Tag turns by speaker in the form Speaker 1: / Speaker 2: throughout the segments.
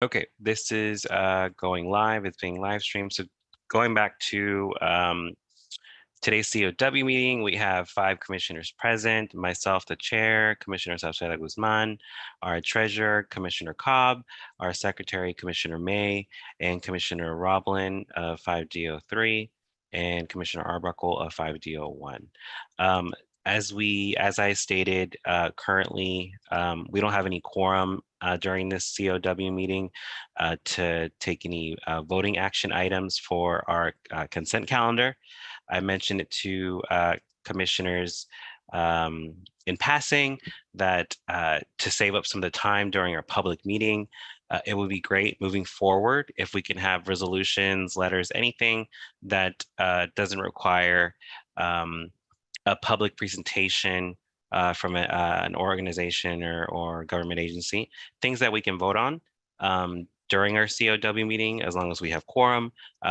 Speaker 1: Okay, this is going live. It's being live streamed. So going back to today's COW meeting, we have 5 commissioners present, myself, the chair, Commissioner Salcedo Guzman, our treasurer, Commissioner Cobb, our secretary, Commissioner May, and Commissioner Roblin of 5D03, and Commissioner Arbuckle of 5D01. As I stated, currently, we don't have any quorum during this COW meeting to take any voting action items for our consent calendar. I mentioned it to commissioners in passing that to save up some of the time during our public meeting, it would be great moving forward if we can have resolutions, letters, anything that doesn't require a public presentation from an organization or government agency, things that we can vote on during our COW meeting, as long as we have quorum.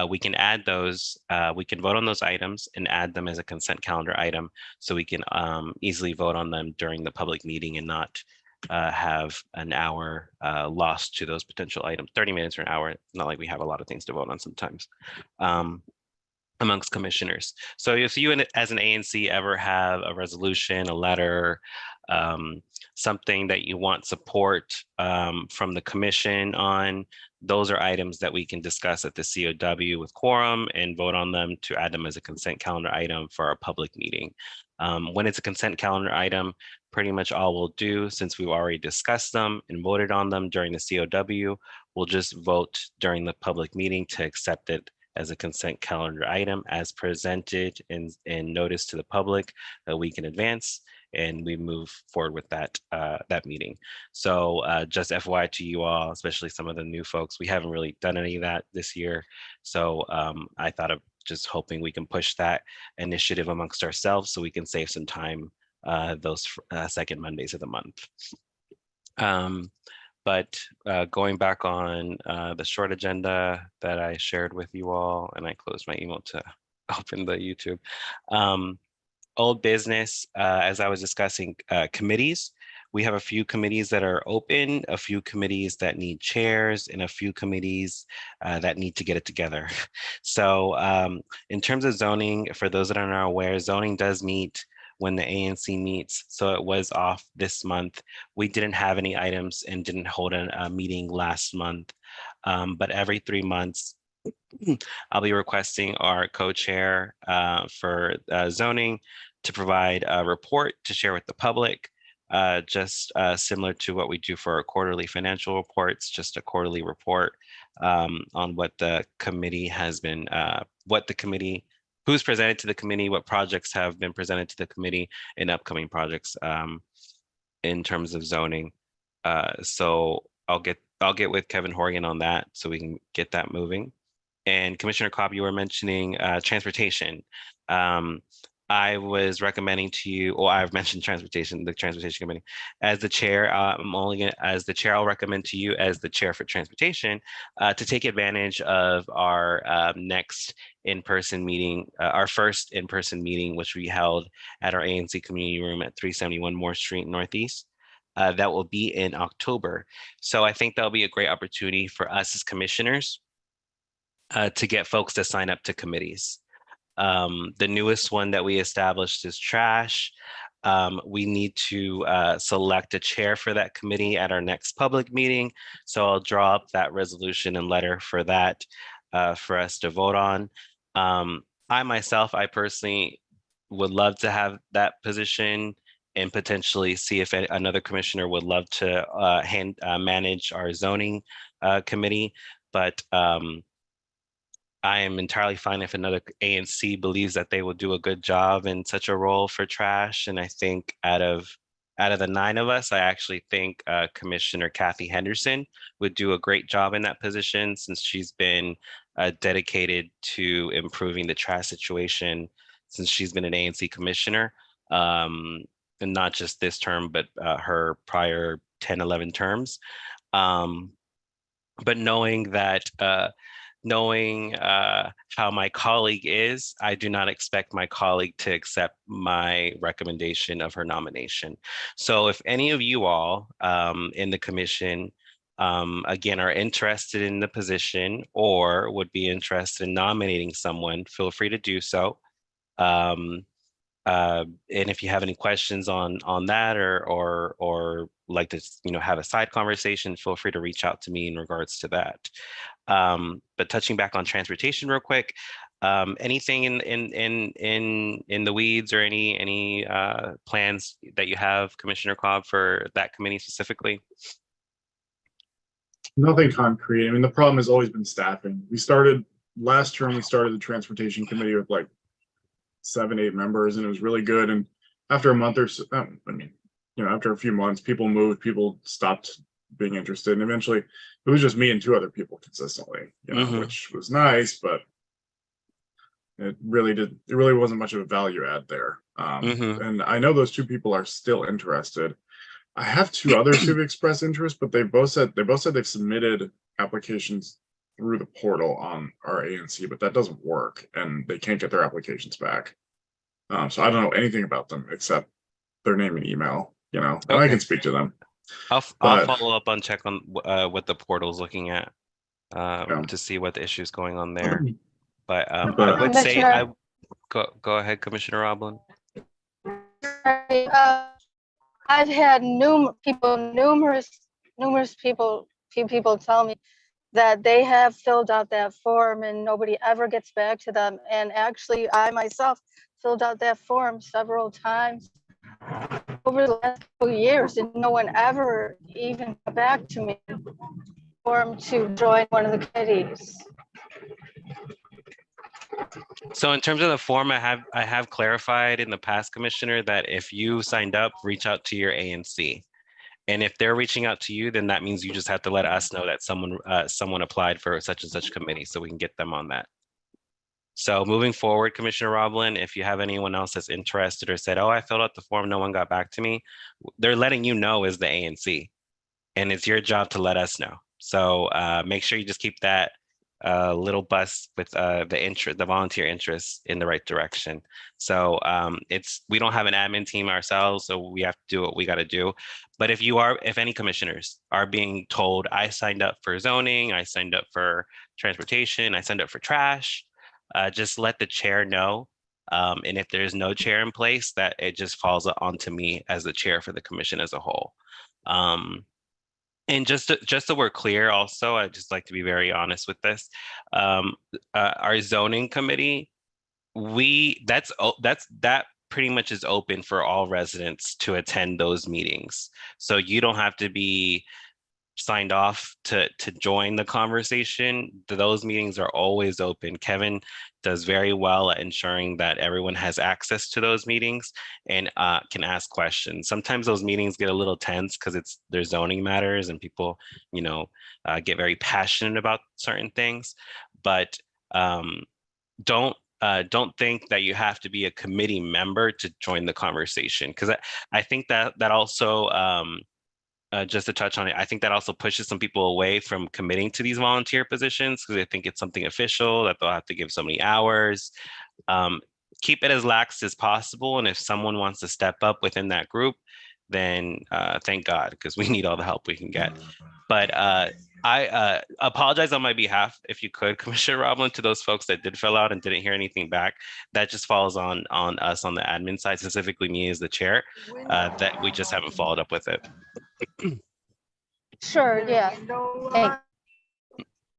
Speaker 1: We can add those, we can vote on those items and add them as a consent calendar item so we can easily vote on them during the public meeting and not have an hour lost to those potential items. 30 minutes or an hour, not like we have a lot of things to vote on sometimes. Amongst commissioners. So if you as an ANC ever have a resolution, a letter, something that you want support from the commission on, those are items that we can discuss at the COW with quorum and vote on them to add them as a consent calendar item for our public meeting. When it's a consent calendar item, pretty much all we'll do, since we've already discussed them and voted on them during the COW, we'll just vote during the public meeting to accept it as a consent calendar item as presented in notice to the public a week in advance, and we move forward with that meeting. So just FYI to you all, especially some of the new folks, we haven't really done any of that this year. So I thought of just hoping we can push that initiative amongst ourselves so we can save some time those second Mondays of the month. But going back on the short agenda that I shared with you all, and I closed my email to open the YouTube. Old business, as I was discussing committees, we have a few committees that are open, a few committees that need chairs, and a few committees that need to get it together. So in terms of zoning, for those that are not aware, zoning does meet when the ANC meets. So it was off this month. We didn't have any items and didn't hold a meeting last month. But every 3 months, I'll be requesting our co-chair for zoning to provide a report to share with the public, just similar to what we do for our quarterly financial reports, just a quarterly report on what the committee has been, who's presented to the committee, what projects have been presented to the committee, and upcoming projects in terms of zoning. So I'll get with Kevin Horgan on that so we can get that moving. And Commissioner Cobb, you were mentioning transportation. I was recommending to you, or I've mentioned transportation, the transportation committee. As the chair, as the chair, I'll recommend to you as the chair for transportation to take advantage of our next in-person meeting, our first in-person meeting, which we held at our ANC community room at 371 Moore Street Northeast. That will be in October. So I think that'll be a great opportunity for us as commissioners to get folks to sign up to committees. The newest one that we established is trash. We need to select a chair for that committee at our next public meeting. So I'll draw up that resolution and letter for that for us to vote on. I personally would love to have that position and potentially see if another commissioner would love to manage our zoning committee. But I am entirely fine if another ANC believes that they will do a good job in such a role for trash. And I think out of the 9 of us, I actually think Commissioner Kathy Henderson would do a great job in that position since she's been dedicated to improving the trash situation since she's been an ANC commissioner. And not just this term, but her prior 10, 11 terms. But knowing that how my colleague is, I do not expect my colleague to accept my recommendation of her nomination. So if any of you all in the commission again, are interested in the position or would be interested in nominating someone, feel free to do so. Um, and if you have any questions on that or like to have a side conversation, feel free to reach out to me in regards to that. But touching back on transportation real quick, anything in the weeds or any plans that you have, Commissioner Cobb, for that committee specifically?
Speaker 2: Nothing concrete. I mean, the problem has always been staffing. We started last term, we started the transportation committee with like 7, 8 members, and it was really good. And after a month or so, I mean, after a few months, people moved, people stopped being interested, and eventually it was just me and 2 other people consistently, which was nice, but it really wasn't much of a value add there. And I know those 2 people are still interested. I have 2 others who've expressed interest, but they both said they've submitted applications through the portal on our ANC, but that doesn't work, and they can't get their applications back. So I don't know anything about them except their name and email, and I can speak to them.
Speaker 1: I'll follow up on check on what the portal's looking at to see what the issue is going on there. But I would say go ahead, Commissioner Roblin.
Speaker 3: I've had numerous people tell me that they have filled out that form and nobody ever gets back to them. And actually, I myself filled out that form several times over the last few years, and no one ever even got back to me form to join one of the committees.
Speaker 1: So in terms of the form, I have clarified in the past, Commissioner, that if you signed up, reach out to your ANC. And if they're reaching out to you, then that means you just have to let us know that someone applied for such and such committee so we can get them on that. So moving forward, Commissioner Roblin, if you have anyone else that's interested or said, oh, I filled out the form, no one got back to me, they're letting you know as the ANC. And it's your job to let us know. So make sure you just keep that little bus with the volunteer interest in the right direction. So we don't have an admin team ourselves, so we have to do what we got to do. But if any commissioners are being told, I signed up for zoning, I signed up for transportation, I signed up for trash, just let the chair know. And if there's no chair in place, that it just falls onto me as the chair for the commission as a whole. And just so we're clear, also, I'd just like to be very honest with this. Our zoning committee, that pretty much is open for all residents to attend those meetings. So you don't have to be signed off to join the conversation. Those meetings are always open. Kevin does very well at ensuring that everyone has access to those meetings and can ask questions. Sometimes those meetings get a little tense because their zoning matters and people, get very passionate about certain things. But don't think that you have to be a committee member to join the conversation, because I think that also just to touch on it, I think that also pushes some people away from committing to these volunteer positions because they think it's something official that they'll have to give so many hours. Keep it as lax as possible. And if someone wants to step up within that group, then thank God, because we need all the help we can get. But I apologize on my behalf, if you could, Commissioner Roblin, to those folks that did fill out and didn't hear anything back. That just falls on us on the admin side, specifically me as the chair, that we just haven't followed up with it.
Speaker 3: Sure, yeah. Thanks.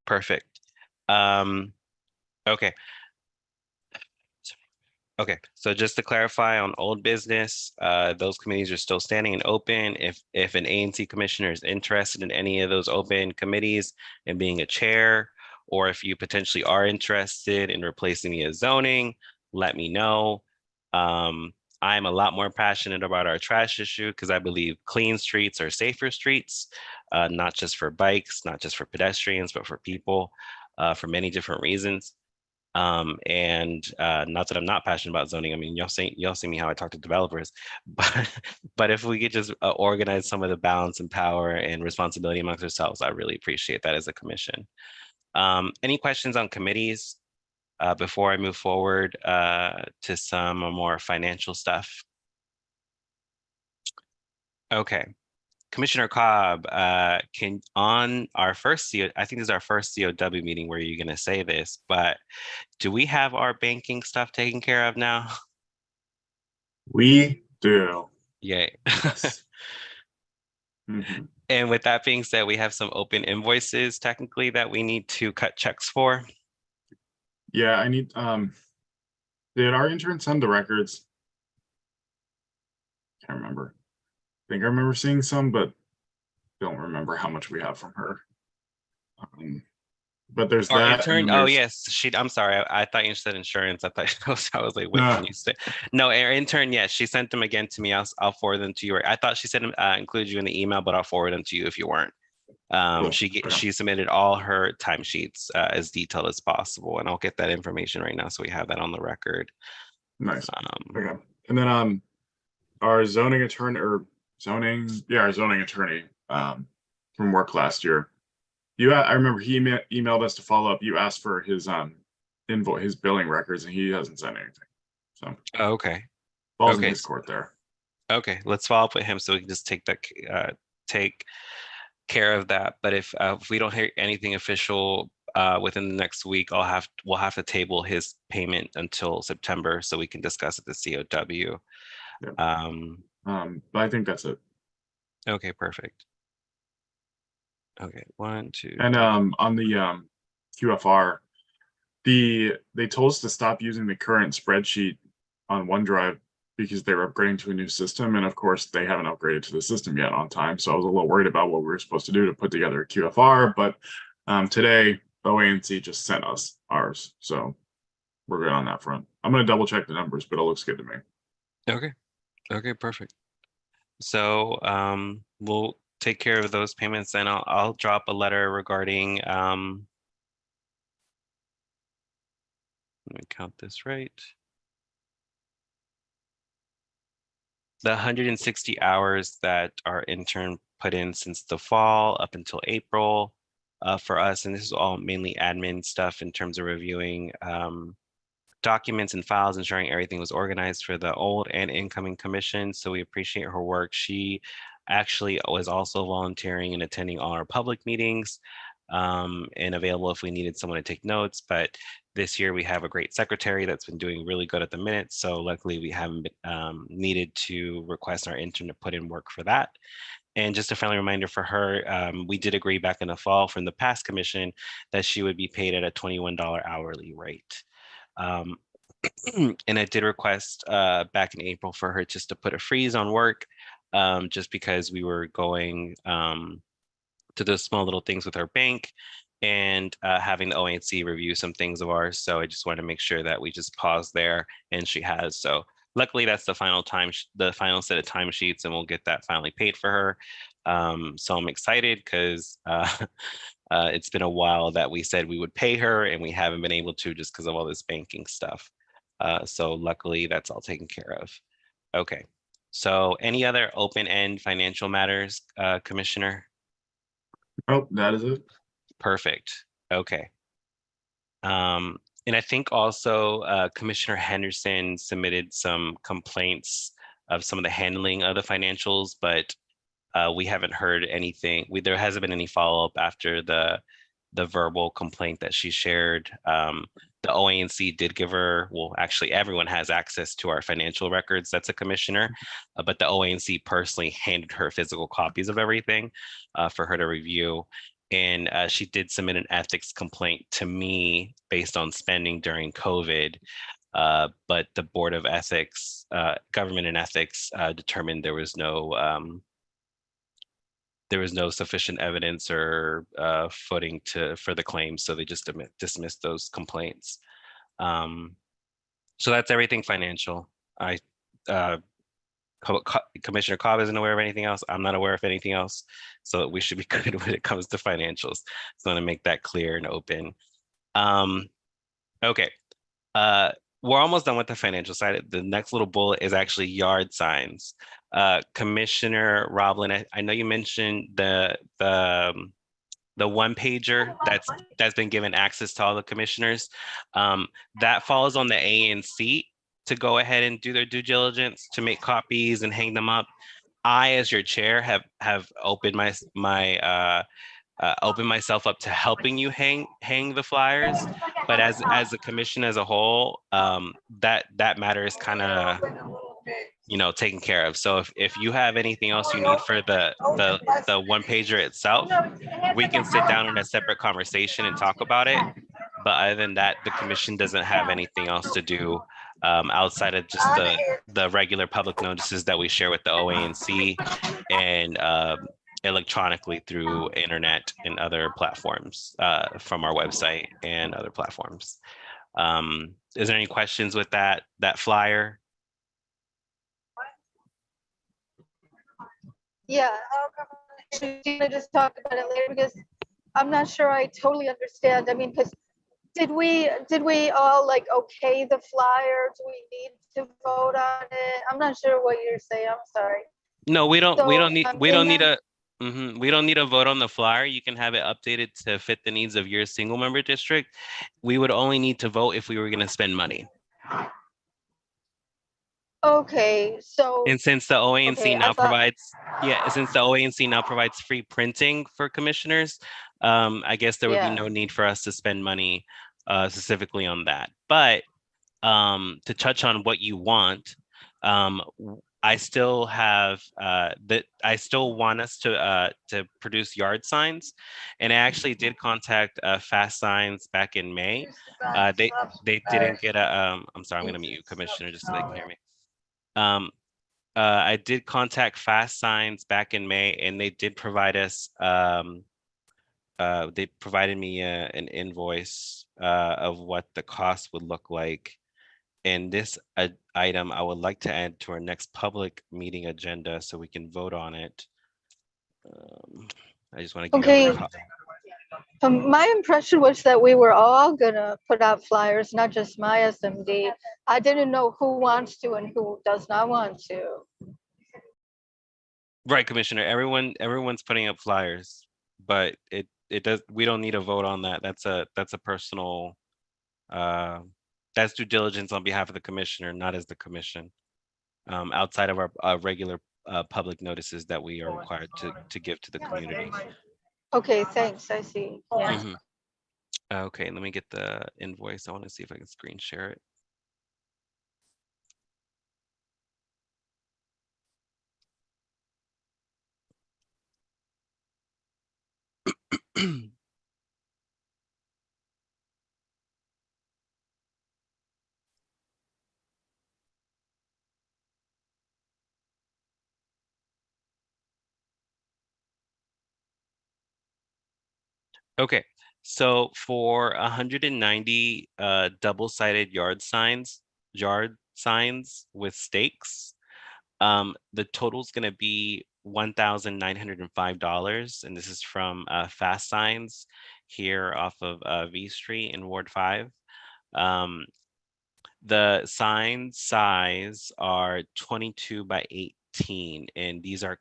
Speaker 1: Perfect. Okay. Okay, so just to clarify on old business, those committees are still standing and open. If an ANC commissioner is interested in any of those open committees and being a chair, or if you potentially are interested in replacing me as zoning, let me know. I'm a lot more passionate about our trash issue because I believe clean streets are safer streets, not just for bikes, not just for pedestrians, but for people, for many different reasons. And not that I'm not passionate about zoning. I mean, y'all see me how I talk to developers, but if we could just organize some of the balance and power and responsibility amongst ourselves, I really appreciate that as a commission. Any questions on committees before I move forward to some more financial stuff? Okay. Commissioner Cobb, can on our first CO, I think this is our first COW meeting where you're going to say this, but do we have our banking stuff taken care of now?
Speaker 2: We do.
Speaker 1: Yay.
Speaker 2: Yes. Mhm.
Speaker 1: And with that being said, we have some open invoices technically that we need to cut checks for.
Speaker 2: Yeah, I need, did our intern send the records? Can't remember. I think I remember seeing some, but don't remember how much we have from her. But there's
Speaker 1: Our
Speaker 2: that, and
Speaker 1: intern,
Speaker 2: then
Speaker 1: oh
Speaker 2: there's,
Speaker 1: yes, I'm sorry, I thought you said insurance. I thought I was like, what
Speaker 2: Nah.
Speaker 1: can you say? No, our intern, yes, she sent them again to me. I'll forward them to you. I thought she said include you in the email, but I'll forward them to you if you weren't.
Speaker 2: Cool.
Speaker 1: She
Speaker 2: Okay.
Speaker 1: she submitted all her timesheets as detailed as possible, and I'll get that information right now so we have that on the record.
Speaker 2: Nice.
Speaker 1: Um,
Speaker 2: Okay. And then our zoning attorney or our zoning attorney from work last year. I remember he emailed us to follow up. You asked for his invoice, his billing records, and he hasn't sent anything. So
Speaker 1: okay,
Speaker 2: falls in
Speaker 1: okay,
Speaker 2: his court there.
Speaker 1: okay. Let's follow up with him so we can just take care of that. But if we don't hear anything official within the next week, we'll have to table his payment until September so we can discuss at the COW.
Speaker 2: Yeah. But I think that's it.
Speaker 1: Okay, perfect. Okay, 1, 2,
Speaker 2: And
Speaker 1: 3.
Speaker 2: on the QFR, they told us to stop using the current spreadsheet on OneDrive because they were upgrading to a new system, and of course they haven't upgraded to the system yet on time. So I was a little worried about what we were supposed to do to put together a QFR, but today OANC just sent us ours, so we're good on that front. I'm going to double check the numbers, but it looks good to me.
Speaker 1: Okay. Okay, perfect. So we'll take care of those payments, and I'll drop a letter regarding let me count this right. The 160 hours that our intern put in since the fall up until April for us, and this is all mainly admin stuff in terms of reviewing documents and files, ensuring everything was organized for the old and incoming commission. So we appreciate her work. She actually was also volunteering and attending all our public meetings and available if we needed someone to take notes. But this year we have a great secretary that's been doing really good at the minute. So luckily we haven't been, needed to request our intern to put in work for that. And just a friendly reminder for her, we did agree back in the fall from the past commission that she would be paid at a $21 hourly rate. And I did request back in April for her just to put a freeze on work, just because we were going to those small little things with our bank and having the OANC review some things of ours. So I just want to make sure that we just pause there, and she has. So luckily that's the final set of timesheets, and we'll get that finally paid for her. So I'm excited because it's been a while that we said we would pay her, and we haven't been able to just because of all this banking stuff. So luckily that's all taken care of. Okay, so any other open-end financial matters, Commissioner?
Speaker 2: Oh, that is it.
Speaker 1: Perfect. Okay. And I think also Commissioner Henderson submitted some complaints of some of the handling of the financials, but we haven't heard anything. There hasn't been any follow-up after the verbal complaint that she shared. The OANC did give her, well, actually everyone has access to our financial records. That's a commissioner, but the OANC personally handed her physical copies of everything for her to review. And she did submit an ethics complaint to me based on spending during COVID. But the Board of Ethics, Government and Ethics determined there was no sufficient evidence or footing for the claims, so they just dismissed those complaints. So that's everything financial. Commissioner Cobb isn't aware of anything else. I'm not aware of anything else, so we should be good when it comes to financials. So I want to make that clear and open. Okay. We're almost done with the financial side. The next little bullet is actually yard signs. Commissioner Roblin, I know you mentioned the one pager that's been given access to all the commissioners. That falls on the ANC to go ahead and do their due diligence to make copies and hang them up. I, as your chair, have opened opened myself up to helping you hang the flyers, but as a commission as a whole, that matter is kind of, taken care of. So if you have anything else you need for the one pager itself, we can sit down in a separate conversation and talk about it. But other than that, the commission doesn't have anything else to do outside of just the regular public notices that we share with the OANC and electronically through internet and other platforms from our website and other platforms. Is there any questions with that flyer?
Speaker 3: Yeah, should we just talk about it later, because I'm not sure I totally understand. I mean, because did we all like okay the flyer? Do we need to vote on it? I'm not sure what you're saying. I'm sorry.
Speaker 1: No, we don't need we don't need a vote on the flyer. You can have it updated to fit the needs of your single member district. We would only need to vote if we were going to spend money.
Speaker 3: Okay, so
Speaker 1: And since the OANC
Speaker 3: okay,
Speaker 1: now provides, since the OANC now provides free printing for commissioners, I guess there would be no need for us to spend money specifically on that. But to touch on what you want, I still have I still want us to produce yard signs, and I actually did contact Fast Signs back in May. They didn't get a I'm sorry, I'm going to mute you, Commissioner, just so they can hear me. I did contact Fast Signs back in May, and they did provide us they provided me an invoice of what the cost would look like. And this item I would like to add to our next public meeting agenda so we can vote on it. I just want to give you a
Speaker 3: my impression was that we were all gonna put out flyers, not just my SMD. I didn't know who wants to and who does not want to.
Speaker 1: Right, Commissioner. Everyone's putting up flyers, but it does. We don't need a vote on that. That's a personal. That's due diligence on behalf of the commissioner, not as the commission. Outside of our regular public notices that we are required to give to the community.
Speaker 3: Okay, thanks. I see. Yeah.
Speaker 1: Okay, let me get the invoice. I want to see if I can screen share it. Okay, so for 190 double-sided yard signs with stakes, the total is going to be $1,905, and this is from Fast Signs here off of V Street in Ward 5. The sign size are 22 by 18, and these are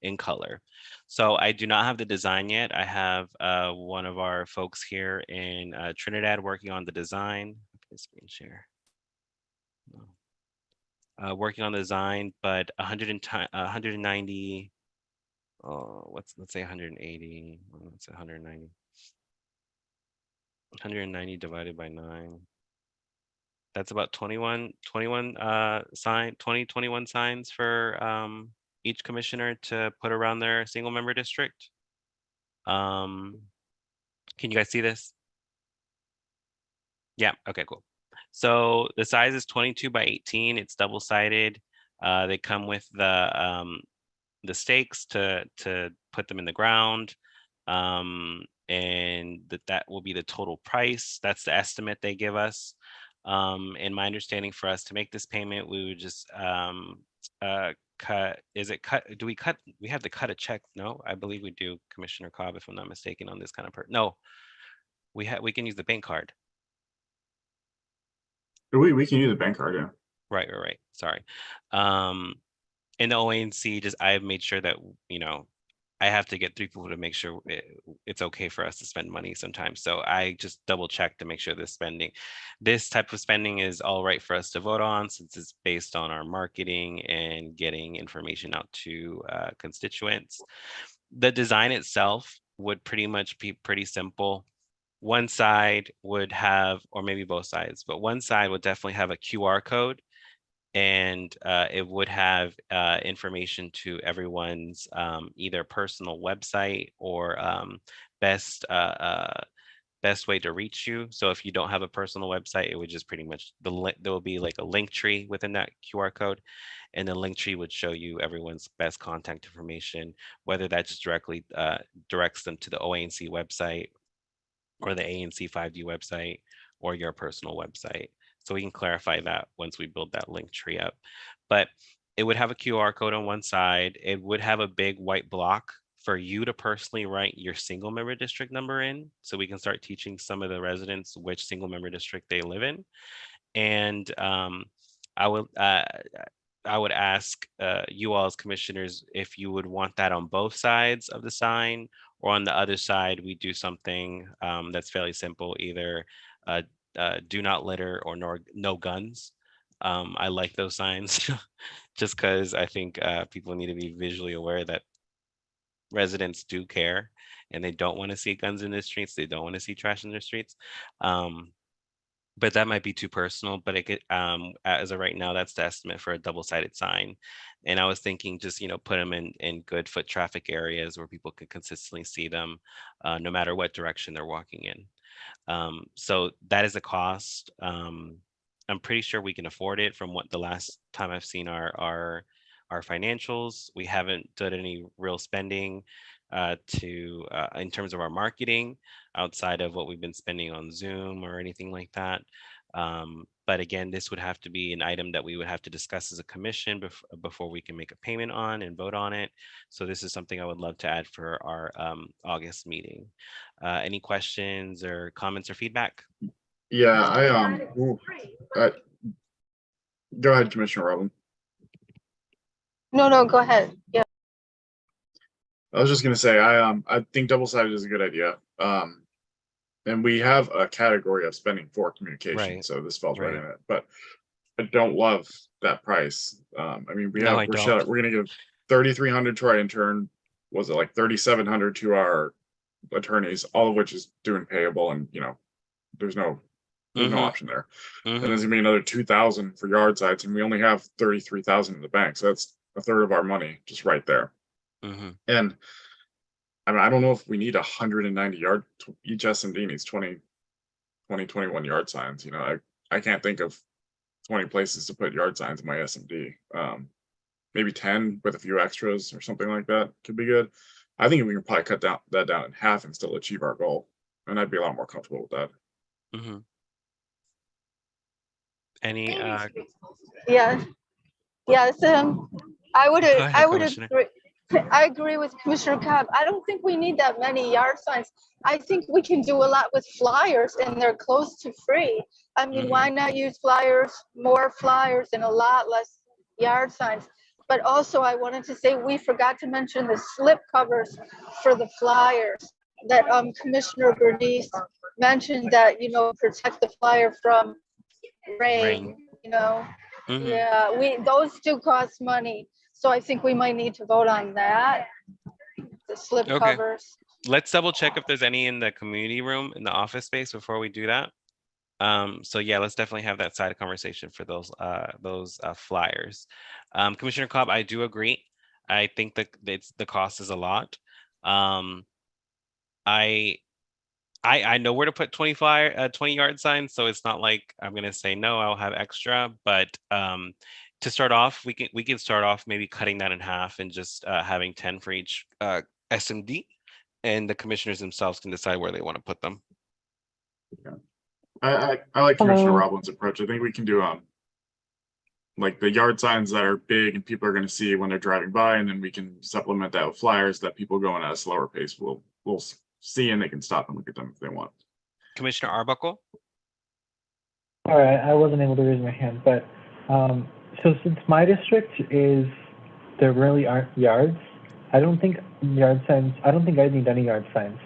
Speaker 1: in color. So I do not have the design yet. I have one of our folks here in Trinidad working on the design. Okay, screen share. Working on the design, but 190. Let's say 180. Let's say 190. 190 divided by 9. That's about 21 signs for each commissioner to put around their single member district. Can you guys see this? Yeah, okay, cool. So the size is 22 by 18. It's double-sided. They come with the stakes to put them in the ground. And that will be the total price. That's the estimate they give us. And my understanding for us to make this payment, we would just do we have to cut a check? No, I believe we do, Commissioner Cobb, if I'm not mistaken on this kind of no, we can use the bank card.
Speaker 2: We can use a bank card, yeah.
Speaker 1: Right. Sorry. In the OANC, I've made sure that, I have to get 3 people to make sure it's okay for us to spend money sometimes. So I just double check to make sure this type of spending is all right for us to vote on, since it's based on our marketing and getting information out to constituents. The design itself would pretty much be pretty simple. One side would have, or maybe both sides, but one side would definitely have a QR code, and it would have information to everyone's either personal website or best best way to reach you. So if you don't have a personal website, it would just pretty much there will be like a link tree within that QR code, and the link tree would show you everyone's best contact information, whether that just directly directs them to the OANC website or the ANC 5D website or your personal website. So we can clarify that once we build that link tree up. But it would have a QR code on one side. It would have a big white block for you to personally write your single member district number in, so we can start teaching some of the residents which single member district they live in. And I would ask you all as commissioners if you would want that on both sides of the sign, or on the other side we do something that's fairly simple, either do not litter or no guns. I like those signs just because I think people need to be visually aware that residents do care, and they don't want to see guns in the streets. They don't want to see trash in their streets. But that might be too personal, but it could, as of right now, that's the estimate for a double-sided sign. And I was thinking just, put them in good foot traffic areas where people can consistently see them, no matter what direction they're walking in. So that is a cost. I'm pretty sure we can afford it from what the last time I've seen our financials. We haven't done any real spending in terms of our marketing outside of what we've been spending on Zoom or anything like that. But again, this would have to be an item that we would have to discuss as a commission before we can make a payment on and vote on it. So this is something I would love to add for our August meeting. Any questions or comments or feedback?
Speaker 2: Yeah, go ahead, Commissioner Robin.
Speaker 3: No, go ahead. Yeah.
Speaker 2: I was just gonna say, I think double-sided is a good idea. And we have a category of spending for communication,
Speaker 1: Right,
Speaker 2: so this falls right
Speaker 1: right.
Speaker 2: in it. But I don't love that price. I mean,
Speaker 1: No, I don't.
Speaker 2: we're gonna give 3,300 to our intern. Was it like 3,700 to our attorneys? All of which is due and payable, and there's no option there. And there's gonna be another 2,000 for yard sites, and we only have 33,000 in the bank, so that's a third of our money just right there. And I mean, I don't know if we need 190 yard. Each SMD needs 21 yard signs. I can't think of 20 places to put yard signs in my SMD. Maybe 10 with a few extras or something like that could be good. I think we can probably cut that down in half and still achieve our goal, and I'd be a lot more comfortable with that.
Speaker 1: Any
Speaker 3: Yes. I would
Speaker 1: Go ahead, Commissioner.
Speaker 3: agree. I agree with Commissioner Cobb. I don't think we need that many yard signs. I think we can do a lot with flyers, and they're close to free. I mean, why not use more flyers and a lot less yard signs? But also, I wanted to say we forgot to mention the slip covers for the flyers that Commissioner Bernice mentioned, that protect the flyer from rain. Yeah, those do cost money. So I think we might need to vote on that. The slip covers.
Speaker 1: Let's double check if there's any in the community room in the office space before we do that. So yeah, let's definitely have that side conversation for those flyers. Commissioner Cobb, I do agree. I think that the cost is a lot. I know where to put 20 yard signs, so it's not like I'm gonna say no, I'll have extra. But to start off, we can start off maybe cutting that in half and just having 10 for each SMD, and the commissioners themselves can decide where they want to put them.
Speaker 2: Yeah. I like Commissioner Robin's approach. I think we can do like the yard signs that are big and people are going to see when they're driving by, and then we can supplement that with flyers that people going at a slower pace will see, and they can stop and look at them if they want.
Speaker 1: Commissioner Arbuckle?
Speaker 4: All right, I wasn't able to raise my hand, but so since my district there really aren't yards, I don't think yard signs. I don't think I need any yard signs.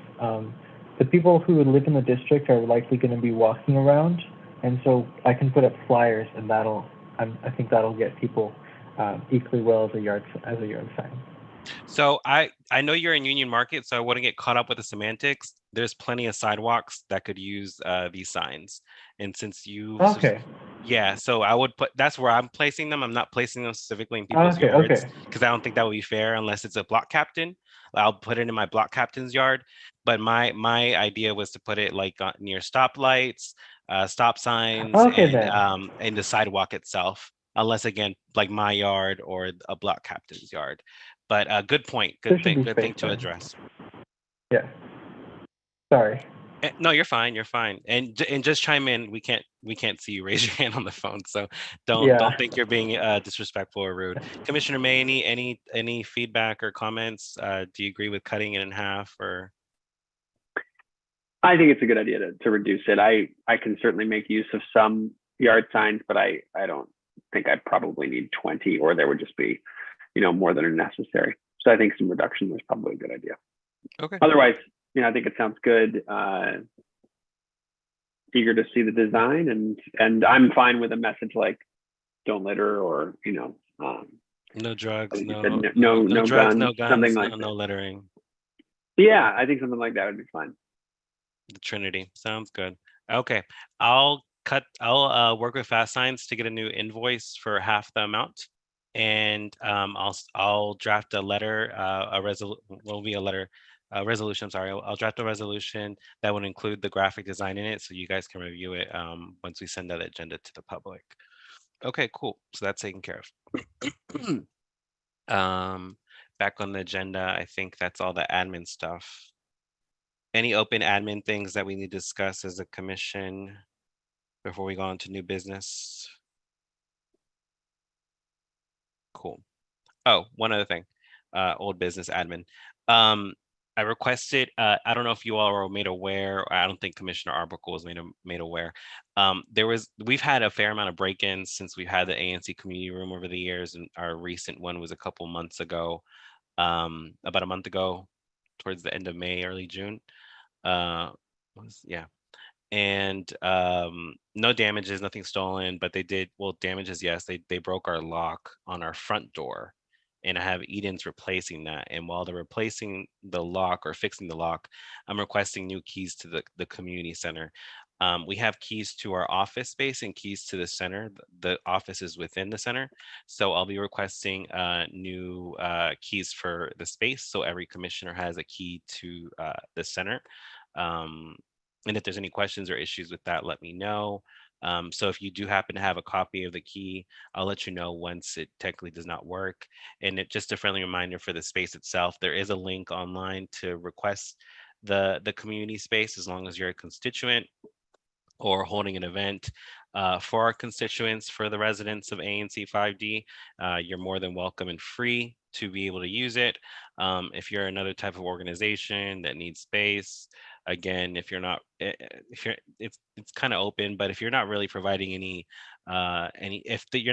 Speaker 4: The people who live in the district are likely going to be walking around, and so I can put up flyers, and I think that'll get people equally well as a yard sign.
Speaker 1: So I know you're in Union Market, so I wouldn't get caught up with the semantics. There's plenty of sidewalks that could use these signs. And since you
Speaker 4: Okay.
Speaker 1: yeah, so I would put, that's where I'm placing them. I'm not placing them specifically in people's
Speaker 4: Okay.
Speaker 1: yards
Speaker 4: Okay.
Speaker 1: because I don't think that would be fair unless it's a block captain. I'll put it in my block captain's yard. But my idea was to put it like near stoplights, stop signs,
Speaker 4: Okay,
Speaker 1: and
Speaker 4: then.
Speaker 1: in the sidewalk itself. Unless again, like my yard or a block captain's yard. But good point.
Speaker 4: There should be
Speaker 1: Good thing
Speaker 4: space
Speaker 1: to
Speaker 4: then.
Speaker 1: address.
Speaker 4: Yeah. Sorry.
Speaker 1: No, you're fine. You're fine. And just chime in. We can't see you raise your hand on the phone, so don't
Speaker 4: Yeah.
Speaker 1: think you're being disrespectful or rude. Commissioner May, any feedback or comments? Do you agree with cutting it in half or?
Speaker 5: I think it's a good idea to reduce it. I can certainly make use of some yard signs, but I don't think I probably need 20, or there would just be, more than are necessary. So I think some reduction is probably a good idea.
Speaker 1: Okay.
Speaker 5: Otherwise, I think it sounds good. Eager to see the design, and I'm fine with a message like "Don't litter" or
Speaker 1: No drugs,
Speaker 5: no
Speaker 1: drugs,
Speaker 5: guns,
Speaker 1: no guns,
Speaker 5: something like
Speaker 1: no littering.
Speaker 5: Yeah, I think something like that would be fine.
Speaker 1: The Trinity sounds good. Okay, I'll work with Fast Signs to get a new invoice for half the amount, and I'll draft a letter, resolution. I'm sorry. I'll draft a resolution that would include the graphic design in it, so you guys can review it once we send that agenda to the public. Okay, cool. So that's taken care of. Back on the agenda, I think that's all the admin stuff. Any open admin things that we need to discuss as a commission before we go on to new business? Cool. Oh, one other thing, old business admin. I requested, I don't know if you all were made aware, or I don't think Commissioner Arbuckle was made aware. We've had a fair amount of break-ins since we've had the ANC community room over the years, and our recent one was a couple months ago, about a month ago, towards the end of May, early June. Yeah. And no damages, nothing stolen, but they did, well, damages, yes, they broke our lock on our front door, and I have Eden's replacing that. And while they're replacing the lock or fixing the lock, I'm requesting new keys to the community center. We have keys to our office space and keys to the center. The office is within the center. So I'll be requesting new keys for the space. So every commissioner has a key to the center. And if there's any questions or issues with that, let me know. So if you do happen to have a copy of the key, I'll let you know once it technically does not work. And just a friendly reminder for the space itself, there is a link online to request the community space as long as you're a constituent or holding an event for our constituents, for the residents of ANC 5D. You're more than welcome and free to be able to use it. If you're another type of organization that needs space, again, if you're not, it's kind of open, but if you're not really providing you're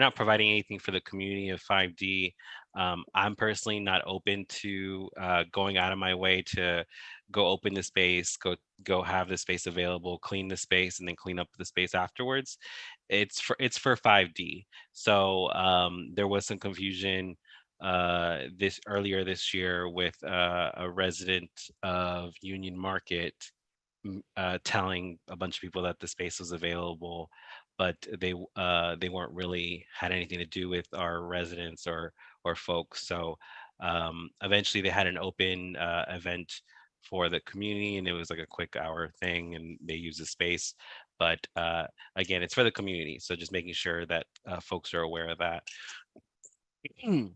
Speaker 1: not providing anything for the community of 5D, I'm personally not open to going out of my way to go open the space, go have the space available, clean the space, and then clean up the space afterwards. It's for 5D. So there was some confusion earlier this year with a resident of Union Market telling a bunch of people that the space was available, but they weren't really had anything to do with our residents or folks. So eventually they had an open event for the community, and it was like a quick hour thing, and they used the space. But again, it's for the community, so just making sure that folks are aware of that. And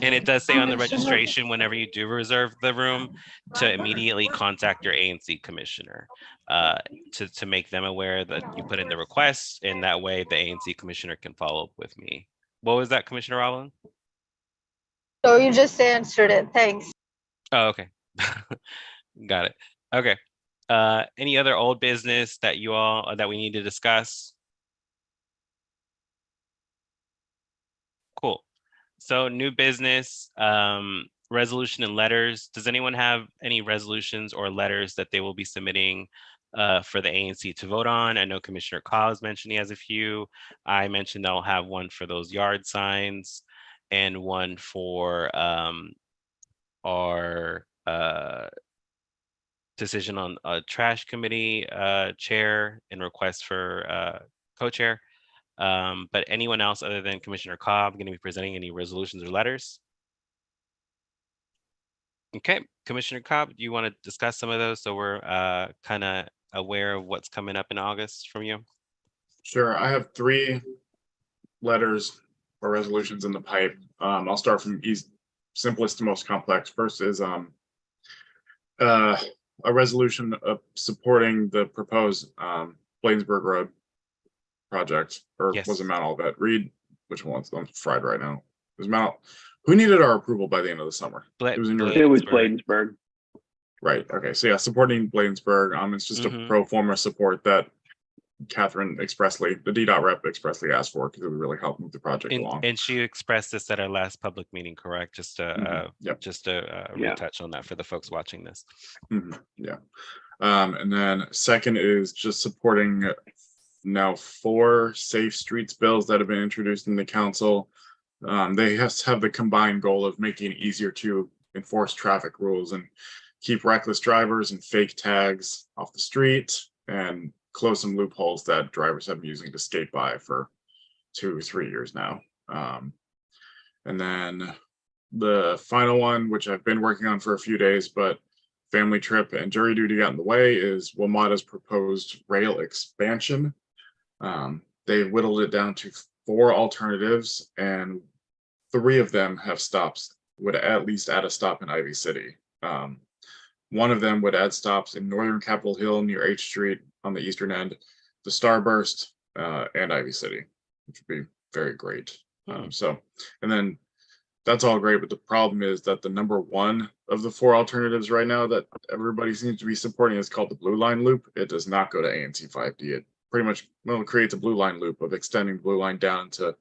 Speaker 1: it does say on the registration, whenever you do reserve the room, to immediately contact your ANC commissioner to make them aware that you put in the request, and that way the ANC commissioner can follow up with me. What was that, Commissioner Rowland?
Speaker 3: So you just answered it. Thanks.
Speaker 1: Oh, okay. Got it. Okay. Any other old business that that we need to discuss? Cool. So new business, resolution and letters. Does anyone have any resolutions or letters that they will be submitting for the ANC to vote on? I know Commissioner Cobb's mentioned he has a few. I mentioned I'll have one for those yard signs and one for our decision on a trash committee chair and request for co-chair. But anyone else other than Commissioner Cobb going to be presenting any resolutions or letters? Okay, Commissioner Cobb, do you want to discuss some of those so we're kind of aware of what's coming up in August from you?
Speaker 2: Sure, I have 3 letters or resolutions in the pipe. I'll start from simplest to most complex. First is a resolution of supporting the proposed Bladensburg Road project, or
Speaker 1: Yes.
Speaker 2: was it Mount Olivet? Read which one's on fried right now. It was Mount. Who needed our approval by the end of the summer? It was in your
Speaker 5: It was
Speaker 1: Bladensburg.
Speaker 5: Bladensburg.
Speaker 2: right. Okay, so yeah, supporting Bladensburg. It's just a
Speaker 1: Mhm.
Speaker 2: pro forma support that Catherine expressly, the DDOT rep expressly asked for, because it would really help move the project along.
Speaker 1: And she expressed this at our last public meeting, correct? Just to
Speaker 2: Yep.
Speaker 5: Yeah.
Speaker 1: retouch on that for the folks watching this.
Speaker 2: Yeah. And then second is just supporting now 4 safe streets bills that have been introduced in the council. They have the combined goal of making it easier to enforce traffic rules and keep reckless drivers and fake tags off the street, and close some loopholes that drivers have been using to skate by for 2 or 3 years now. And then the final one, which I've been working on for a few days, but family trip and jury duty got in the way, is WMATA's proposed rail expansion. They whittled it down to 4 alternatives, and 3 of them have stops, would at least add a stop in Ivy City. One of them would add stops in Northern Capitol Hill near H Street on the eastern end, the Starburst, and Ivy City, which would be very great. And then that's all great, but the problem is that the number 1 of the 4 alternatives right now that everybody seems to be supporting is called the Blue Line Loop. It does not go to ANC 5D. It pretty much creates a Blue Line Loop of extending Blue Line down to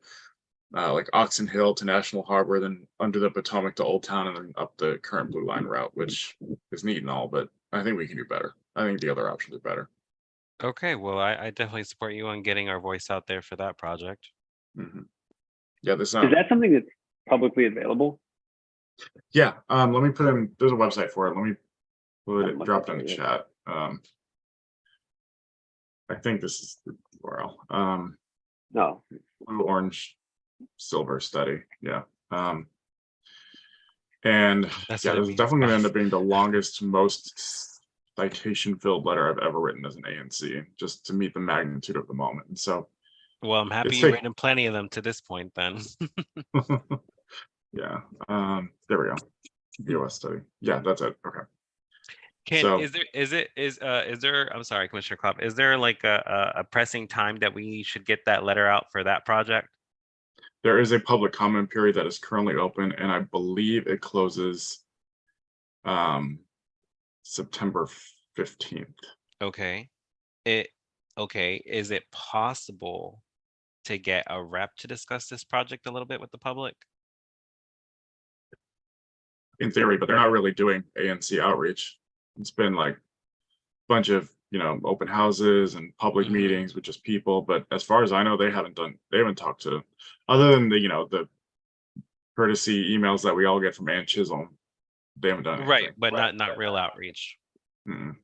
Speaker 2: like Oxon Hill to National Harbor, then under the Potomac to Old Town, and then up the current Blue Line route, which is neat and all, but I think we can do better. I think the other options are better.
Speaker 1: Okay, well, I definitely support you on getting our voice out there for that project.
Speaker 2: Yeah, this
Speaker 5: Is that something that's publicly available?
Speaker 2: yeah. Let me put in. There's a website for it. Let me put
Speaker 5: I'm
Speaker 2: it.
Speaker 5: looking
Speaker 2: Drop it
Speaker 5: for
Speaker 2: in the
Speaker 5: it.
Speaker 2: chat. I think this is the URL.
Speaker 5: No.
Speaker 2: Blue, orange, silver study. Yeah. And
Speaker 1: That's
Speaker 2: yeah,
Speaker 1: what it
Speaker 2: this is
Speaker 1: means.
Speaker 2: definitely gonna end up being the longest, most citation-filled letter I've ever written as an ANC, just to meet the magnitude of the moment. And so,
Speaker 1: Well, I'm happy
Speaker 2: It's
Speaker 1: you've
Speaker 2: like-
Speaker 1: written plenty of them to this point then.
Speaker 2: yeah. There we go. BOS study. Yeah, that's it. Okay.
Speaker 1: Can, is there, I'm sorry, Commissioner Klopp, is there like a pressing time that we should get that letter out for that project?
Speaker 2: There is a public comment period that is currently open, and I believe it closes September 15th.
Speaker 1: Okay. Okay, is it possible to get a rep to discuss this project a little bit with the public?
Speaker 2: In theory, but they're not really doing ANC outreach. It's been like a bunch of, open houses and public
Speaker 1: Mhm.
Speaker 2: meetings with just people. But as far as I know, they haven't talked to, other than the courtesy emails that we all get from Ann Chisholm. They haven't done anything.
Speaker 1: Right, but not real outreach.
Speaker 2: Mm-mm.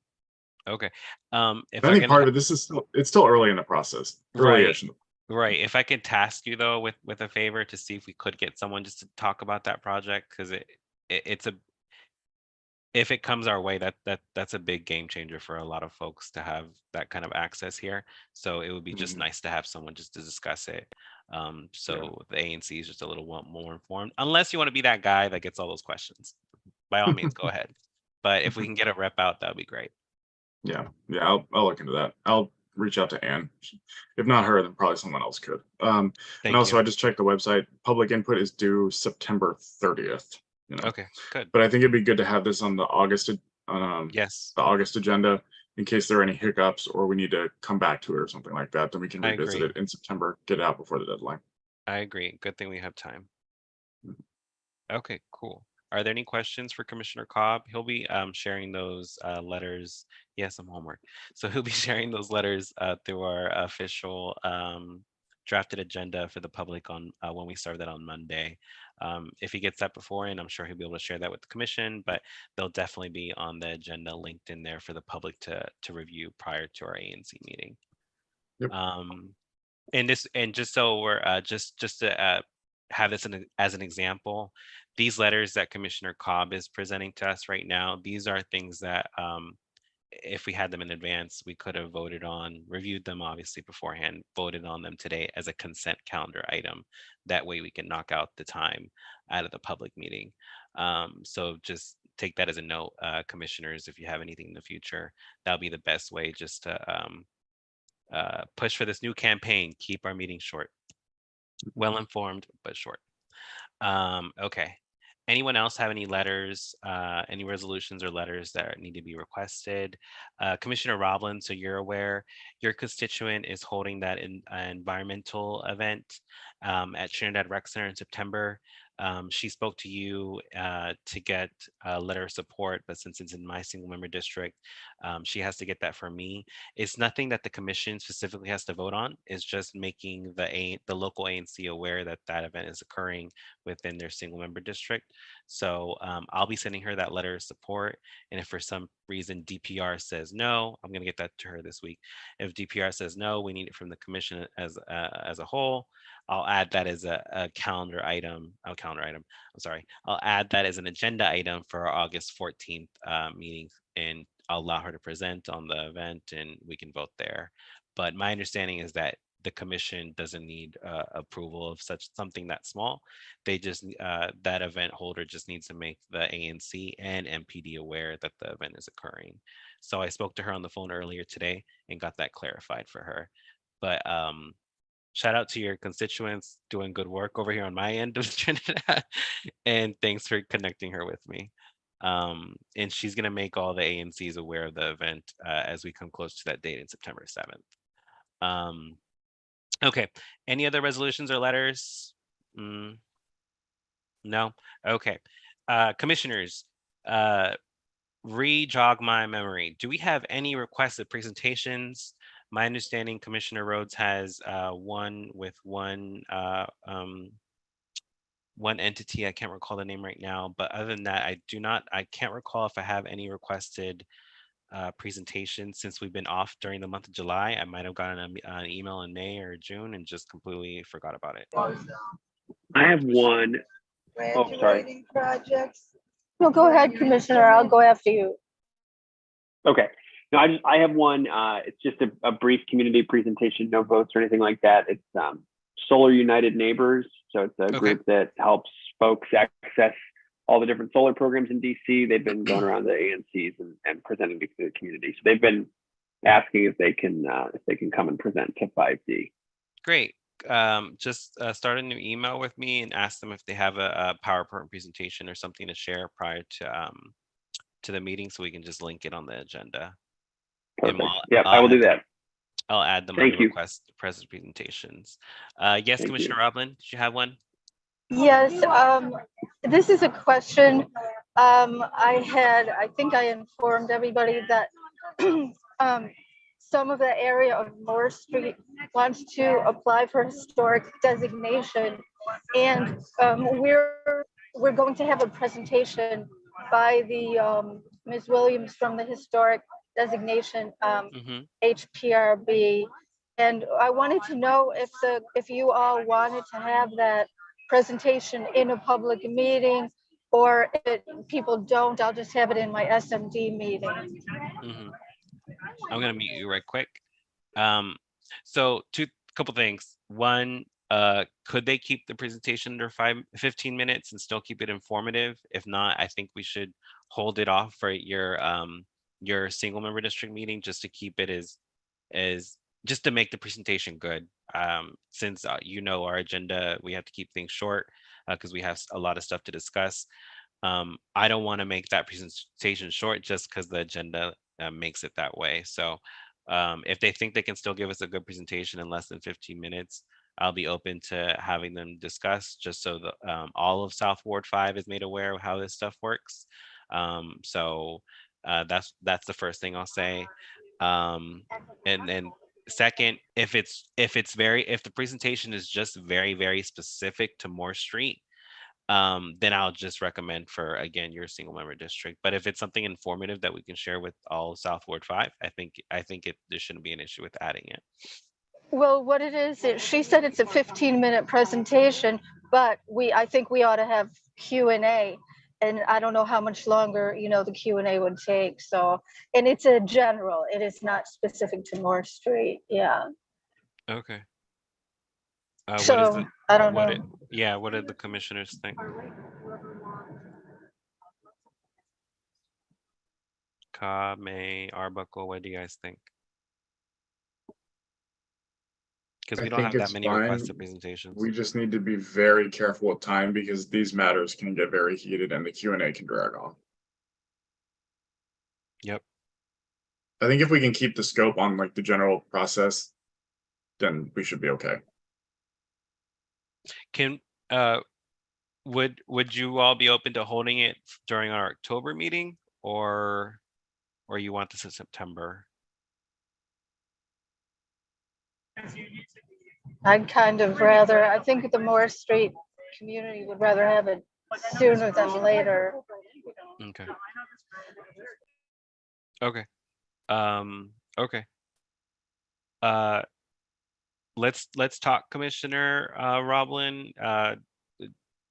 Speaker 1: Okay. If
Speaker 2: I
Speaker 1: I
Speaker 2: think
Speaker 1: can,
Speaker 2: part of it, it's still early in the process. Early-ish.
Speaker 1: right. If I could task you though with a favor to see if we could get someone just to talk about that project, because it's if it comes our way, that's a big game changer for a lot of folks to have that kind of access here. So it would be just
Speaker 2: Mhm.
Speaker 1: nice to have someone just to discuss it. So the ANC is just a little more informed, unless you want to be that guy that gets all those questions. By all means, go ahead. But if we can get a rep out, that would be great.
Speaker 2: Yeah, I'll look into that. I'll reach out to Ann. If not her, then probably someone else could. And
Speaker 1: Thank
Speaker 2: also,
Speaker 1: you.
Speaker 2: I just checked the website. Public input is due September 30th.
Speaker 1: Okay, good.
Speaker 2: But I think it'd be good to have this on the August
Speaker 1: Yes,
Speaker 2: the August agenda in case there are any hiccups or we need to come back to it or something like that. Then we can
Speaker 1: I
Speaker 2: revisit
Speaker 1: agree.
Speaker 2: it in September, get it out before the deadline.
Speaker 1: I agree. Good thing we have time. Okay, cool. are there any questions for Commissioner Cobb? He'll be sharing those letters. Yes, I'm homework. So he'll be sharing those letters through our official drafted agenda for the public on when we start that on Monday. If he gets that beforehand, I'm sure he'll be able to share that with the commission, but they'll definitely be on the agenda linked in there for the public to review prior to our ANC meeting.
Speaker 2: Yep.
Speaker 1: And just so we're just to have this as an example, these letters that Commissioner Cobb is presenting to us right now, these are things that if we had them in advance, we could have voted on, reviewed them obviously beforehand, voted on them today as a consent calendar item. That way we can knock out the time out of the public meeting. So just take that as a note, commissioners, if you have anything in the future, that'll be the best way just to push for this new campaign, keep our meetings short. Well informed, but short. Okay. Anyone else have any letters, any resolutions or letters that need to be requested? Commissioner Roblin, so you're aware, your constituent is holding that environmental event at Trinidad Rec Center in September. She spoke to you to get a letter of support, but since it's in my single member district, she has to get that from me. It's nothing that the commission specifically has to vote on. It's just making the local ANC aware that that event is occurring within their single member district. So I'll be sending her that letter of support. And if for some reason DPR says no, I'm going to get that to her this week. If DPR says no, we need it from the commission as a whole. I'll add that as a calendar item. I'm sorry. I'll add that as an agenda item for our August 14th meeting, and I'll allow her to present on the event, and we can vote there. But my understanding is that the commission doesn't need approval of such something that small. They just that event holder just needs to make the ANC and MPD aware that the event is occurring. So I spoke to her on the phone earlier today and got that clarified for her. But shout out to your constituents doing good work over here on my end of Trinidad, and thanks for connecting her with me. And she's gonna make all the ANCs aware of the event as we come close to that date in September 7th. Okay, any other resolutions or letters? No? Okay. Commissioners, re-jog my memory. Do we have any requested presentations? My understanding, Commissioner Rhodes has one with one entity. I can't recall the name right now, but other than that, I can't recall if I have any requested presentation since we've been off during the month of July. I might have gotten an email in May or June and just completely forgot about it.
Speaker 5: I have one. Oh, sorry.
Speaker 3: Projects. No, go ahead, Commissioner. I'll go after you.
Speaker 5: Okay. No, I have one. It's just a brief community presentation, no votes or anything like that. It's Solar United Neighbors. So it's a group that helps folks access all the different solar programs in DC. They've been going around the ANCs and presenting to the community. So they've been asking if they can come and present to 5D.
Speaker 1: Great. Just start a new email with me and ask them if they have a PowerPoint presentation or something to share prior to the meeting, so we can just link it on the agenda.
Speaker 5: Perfect. Yeah, I will do that.
Speaker 1: I'll add them.
Speaker 5: Thank you.
Speaker 1: Request present presentations. Yes,
Speaker 5: Thank
Speaker 1: Commissioner Roblin, did you have one?
Speaker 3: Yes, this is a question. I think I informed everybody that some of the area of Moore Street wants to apply for historic designation, and we're going to have a presentation by the Ms. Williams from the Historic Designation HPRB, and I wanted to know if you all wanted to have that presentation in a public meeting, or if people don't, I'll just have it in my SMD meeting.
Speaker 1: I'm gonna mute you right quick. So couple things. One, could they keep the presentation under 15 minutes and still keep it informative? If not, I think we should hold it off for your single member district meeting, just to keep it as just to make the presentation good. Since our agenda, we have to keep things short because we have a lot of stuff to discuss. I don't want to make that presentation short just because the agenda makes it that way. So if they think they can still give us a good presentation in less than 15 minutes, I'll be open to having them discuss, just so the all of South Ward 5 is made aware of how this stuff works. So that's the first thing I'll say. And then second, if the presentation is just very specific to Moore Street, then I'll just recommend for, again, your single member district. But if it's something informative that we can share with all of South Ward 5, I think there shouldn't be an issue with adding it.
Speaker 3: Well, what it is, she said it's a 15-minute presentation, but I think we ought to have Q&A. And I don't know how much longer, the Q&A would take. So, and it's a general, it is not specific to Moore Street. Yeah.
Speaker 1: Okay. What is
Speaker 3: So
Speaker 1: the,
Speaker 3: I don't
Speaker 1: what
Speaker 3: know.
Speaker 1: it, yeah, what did the commissioners think? Ka, May, Arbuckle, what do you guys think? Because we
Speaker 2: I
Speaker 1: don't
Speaker 2: think
Speaker 1: have that
Speaker 2: it's
Speaker 1: many
Speaker 2: fine.
Speaker 1: requested presentations.
Speaker 2: We just need to be very careful with time because these matters can get very heated and the Q&A can drag on.
Speaker 1: Yep.
Speaker 2: I think if we can keep the scope on like the general process, then we should be okay.
Speaker 1: Can would you all be open to holding it during our October meeting, or you want this in September?
Speaker 3: I'd kind of rather, I think the Moore Street community would rather have it sooner than later.
Speaker 1: Okay. Okay. Okay. Let's talk, Commissioner Roblin.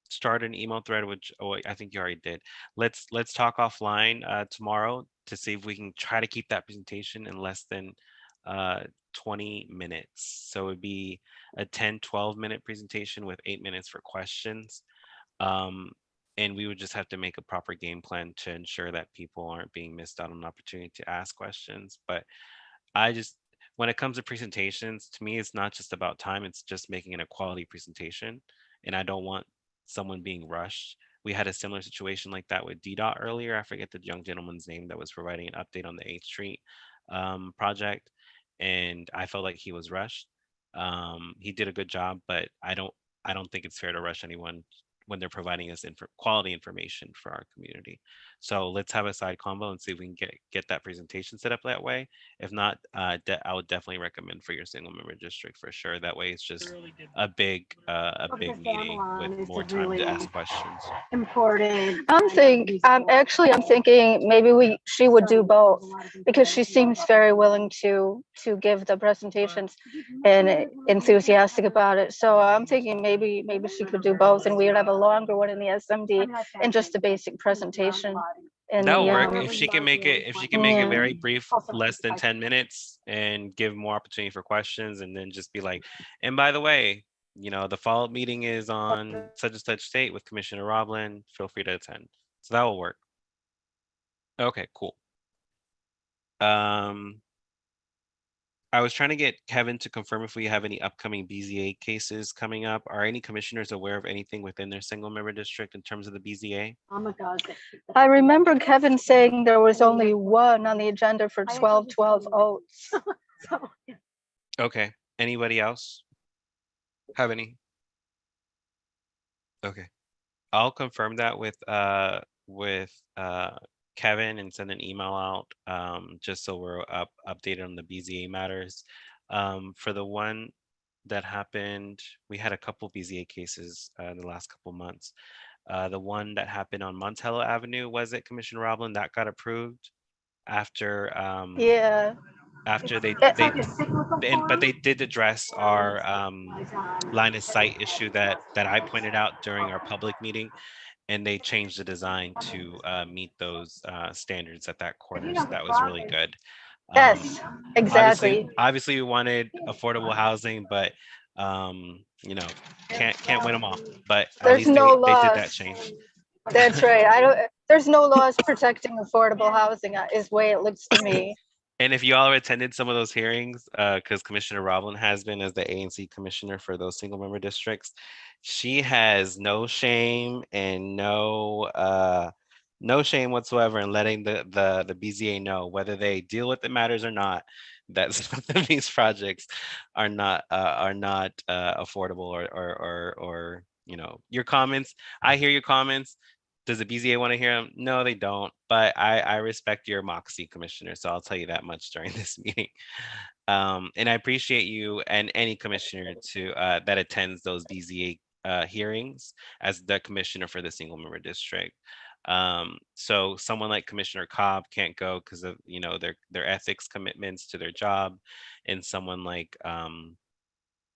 Speaker 1: Start an email thread, which I think you already did. Let's talk offline tomorrow to see if we can try to keep that presentation in less than 20 minutes. So it'd be a 10-12 minute presentation with 8 minutes for questions. And we would just have to make a proper game plan to ensure that people aren't being missed out on an opportunity to ask questions. But when it comes to presentations, to me, it's not just about time, it's just making it a quality presentation. And I don't want someone being rushed. We had a similar situation like that with DDOT earlier. I forget the young gentleman's name that was providing an update on the 8th Street project. And I felt like he was rushed. He did a good job, but I don't think it's fair to rush anyone when they're providing us quality information for our community. So let's have a side convo and see if we can get that presentation set up that way. If not, I would definitely recommend for your single member district for sure. That way it's just a big meeting with more time to ask questions.
Speaker 6: Important.
Speaker 3: I'm thinking maybe she would do both, because she seems very willing to give the presentations and enthusiastic about it. So I'm thinking maybe she could do both, and we would have a longer one in the SMD and just a basic presentation.
Speaker 1: That'll work if she can make it. If she can make it
Speaker 3: Yeah.
Speaker 1: very brief, less than 10 minutes, and give more opportunity for questions, and then just be like, and by the way, the follow-up meeting is on such and such date with Commissioner Roblin. Feel free to attend. So that will work. Okay, cool. I was trying to get Kevin to confirm if we have any upcoming BZA cases coming up. Are any commissioners aware of anything within their single member district in terms of the BZA?
Speaker 6: Oh my God.
Speaker 3: I remember Kevin saying there was only one on the agenda for 1212 Oats.
Speaker 1: Okay. Anybody else have any? Okay. I'll confirm that with Kevin and send an email out just so we're updated on the BZA matters. For the one that happened, we had a couple BZA cases in the last couple months. The one that happened on Montello Avenue, was it, Commissioner Roblin, that got approved after
Speaker 3: Yeah.
Speaker 1: after they
Speaker 6: It's like a cyclical
Speaker 1: but they
Speaker 6: form.
Speaker 1: did address our line of sight issue that I pointed out during our public meeting, and they changed the design to meet those standards at that corner. So that was really good.
Speaker 3: Yes, exactly.
Speaker 1: Obviously we wanted affordable housing, but can't win them all. But at
Speaker 3: There's
Speaker 1: least
Speaker 3: no
Speaker 1: they did
Speaker 3: laws.
Speaker 1: that change.
Speaker 3: That's right. There's no laws protecting affordable housing, is the way it looks to me.
Speaker 1: And if you all attended some of those hearings, because Commissioner Roblin has been as the ANC commissioner for those single member districts, she has no shame and no no shame whatsoever in letting the BZA know whether they deal with the matters or not, that some of these projects are not affordable or your comments. I hear your comments. Does the BZA want to hear them? No, they don't. But I respect your moxie, Commissioner. So I'll tell you that much during this meeting. And I appreciate you and any commissioner to that attends those BZA hearings as the commissioner for the single member district. So someone like Commissioner Cobb can't go because of their ethics commitments to their job, and someone like I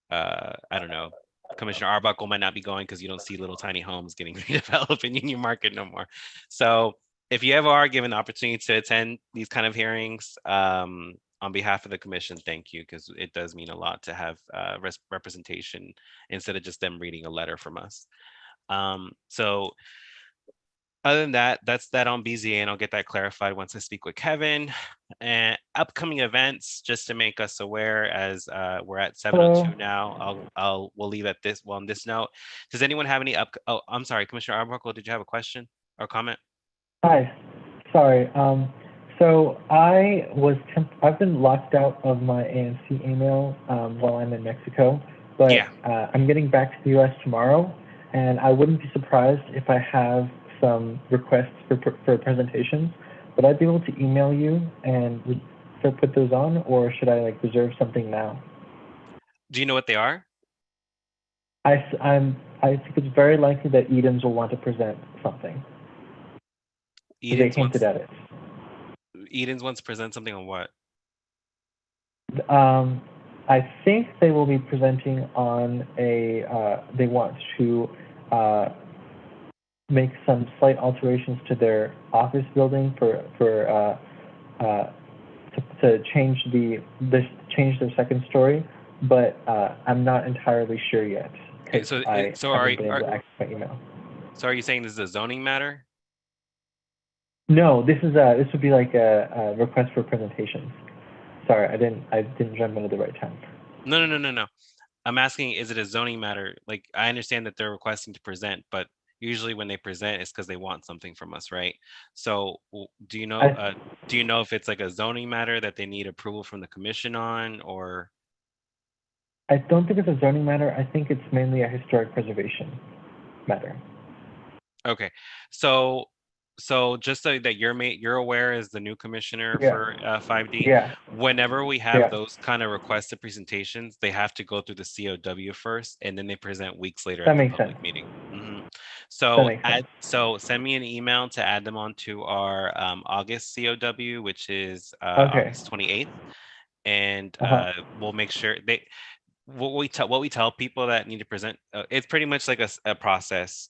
Speaker 1: don't know, Commissioner Arbuckle might not be going because you don't see little tiny homes getting redeveloped in Union Market no more. So if you ever are given the opportunity to attend these kind of hearings, on behalf of the commission, thank you, because it does mean a lot to have representation instead of just them reading a letter from us. So other than that, that's that on BZA, and I'll get that clarified once I speak with Kevin. And upcoming events, just to make us aware, as we're at 7:02 now. We'll leave at this. Well, on this note, does anyone have any up? Oh, I'm sorry, Commissioner Arbuckle, did you have a question or comment?
Speaker 4: Hi, sorry. So I've been locked out of my ANC email while I'm in Mexico, but
Speaker 1: Yeah.
Speaker 4: I'm getting back to the US tomorrow, and I wouldn't be surprised if I have some requests for presentations. Would I be able to email you and put those on, or should I like reserve something now?
Speaker 1: Do you know what they are?
Speaker 4: I think it's very likely that Edens will want to present something. They
Speaker 1: Edens
Speaker 4: hinted at it.
Speaker 1: Edens wants to present something on what?
Speaker 4: I think they will be presenting on they want to make some slight alterations to their office building to change change their second story, but I'm not entirely sure yet.
Speaker 1: Okay, so
Speaker 4: I
Speaker 1: so
Speaker 4: haven't been able to access my email.
Speaker 1: So are you saying this is a zoning matter?
Speaker 4: No, this would be like a request for presentations. Sorry, I didn't jump in at the right time.
Speaker 1: No. I'm asking, is it a zoning matter? Like, I understand that they're requesting to present, but usually when they present, it's because they want something from us, right? So do you know if it's like a zoning matter that they need approval from the commission on, or?
Speaker 4: I don't think it's a zoning matter. I think it's mainly a historic preservation matter.
Speaker 1: Okay, so just so that you're aware as the new commissioner
Speaker 4: Yeah.
Speaker 1: for 5D,
Speaker 4: Yeah.
Speaker 1: whenever we have
Speaker 4: Yeah.
Speaker 1: those kind of requested presentations, they have to go through the COW first, and then they present weeks later
Speaker 4: That
Speaker 1: at the
Speaker 4: makes
Speaker 1: public
Speaker 4: sense.
Speaker 1: meeting. Mhm.
Speaker 4: That
Speaker 1: So
Speaker 4: makes sense.
Speaker 1: send me an email to add them onto our August COW, which is
Speaker 4: Okay.
Speaker 1: August 28th, and we'll make sure what we tell people that need to present, it's pretty much like a process.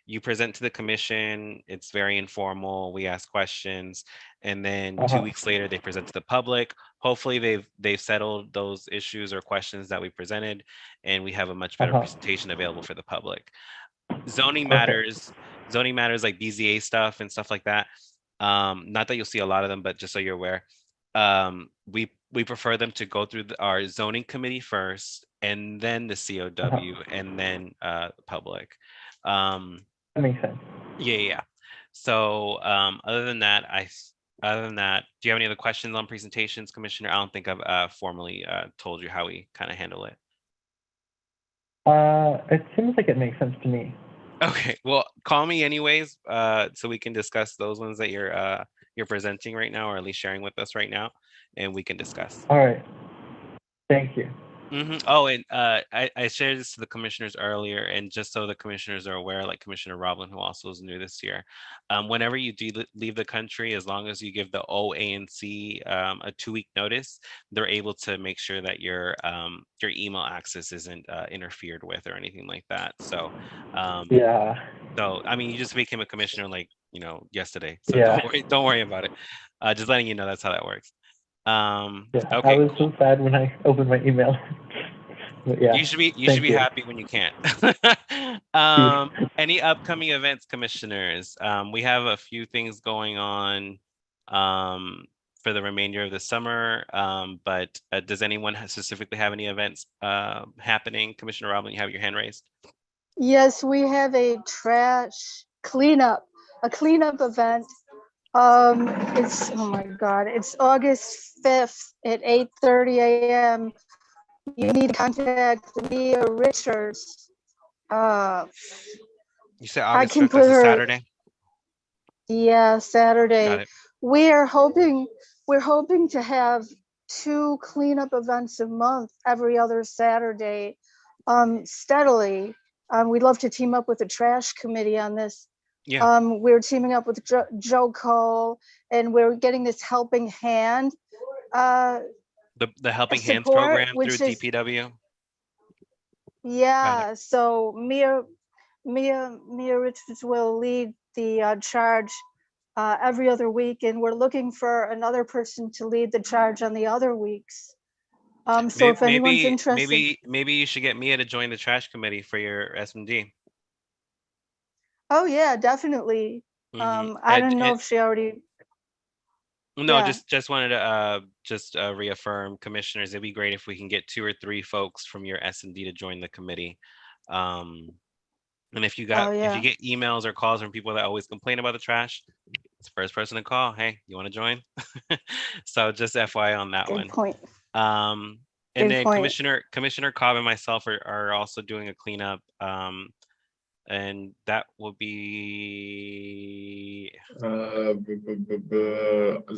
Speaker 1: You present to the commission, it's very informal, we ask questions, and then 2 weeks later they present to the public. Hopefully they've settled those issues or questions that we presented, and we have a much better presentation available for the public. Zoning matters like BZA stuff and stuff like that, not that you'll see a lot of them, but just so you're aware, we prefer them to go through our zoning committee first, and then the COW, and then public.
Speaker 4: That makes sense.
Speaker 1: Yeah. So other than that, do you have any other questions on presentations, Commissioner? I don't think I've formally told you how we kind of handle it.
Speaker 4: It seems like it makes sense to me.
Speaker 1: Okay, well, call me anyways, so we can discuss those ones that you're presenting right now, or at least sharing with us right now, and we can discuss.
Speaker 4: All right. Thank you.
Speaker 1: Oh, and I shared this to the commissioners earlier, and just so the commissioners are aware, like Commissioner Roblin, who also is new this year, whenever you do leave the country, as long as you give the OANC a 2-week notice, they're able to make sure that your email access isn't interfered with or anything like that. So
Speaker 4: yeah.
Speaker 1: So I mean, you just became a commissioner like yesterday, so
Speaker 4: Yeah.
Speaker 1: don't worry about it. Just letting you know that's how that works.
Speaker 4: Yeah.
Speaker 1: Okay,
Speaker 4: I was
Speaker 1: cool.
Speaker 4: so sad when I opened my email. But yeah.
Speaker 1: You should be
Speaker 4: Thank you.
Speaker 1: happy when you can't. Any upcoming events, commissioners? We have a few things going on for the remainder of the summer, but does anyone specifically have any events happening? Commissioner Roblin, you have your hand raised.
Speaker 3: Yes, we have a trash cleanup a cleanup event. It's, oh my God, it's August 5th at 8:30 a.m. You need to contact Leah Richards.
Speaker 1: You said
Speaker 3: I
Speaker 1: August
Speaker 3: can
Speaker 1: 5th, that's
Speaker 3: put
Speaker 1: a
Speaker 3: her,
Speaker 1: Saturday?
Speaker 3: yeah,
Speaker 1: Got
Speaker 3: Saturday.
Speaker 1: it.
Speaker 3: We're hoping to have 2 cleanup events a month, every other Saturday, steadily. We'd love to team up with the trash committee on this.
Speaker 1: Yeah,
Speaker 3: We're teaming up with Joe Cole, and we're getting this helping hand
Speaker 1: the Helping Hands
Speaker 3: support,
Speaker 1: program through
Speaker 3: which is,
Speaker 1: DPW. Got it.
Speaker 3: yeah. So Mia Richards will lead the charge every other week, and we're looking for another person to lead the charge on the other weeks. So if anyone's interested,
Speaker 1: Maybe you should get Mia to join the trash committee for your S&D.
Speaker 3: oh yeah, definitely.
Speaker 1: Mhm.
Speaker 3: I don't know if she already,
Speaker 1: No,
Speaker 3: yeah.
Speaker 1: just wanted to reaffirm, commissioners, it'd be great if we can get 2 or 3 folks from your S&D to join the committee. Um, and if you
Speaker 3: Oh
Speaker 1: if you
Speaker 3: yeah,
Speaker 1: get emails or calls from people that always complain about the trash, it's the first person to call. Hey, you want to join? So just FYI on that
Speaker 3: good
Speaker 1: one.
Speaker 3: point.
Speaker 1: And
Speaker 3: Good
Speaker 1: then
Speaker 3: point.
Speaker 1: Commissioner Cobb and myself are also doing a cleanup. And that will be
Speaker 2: Is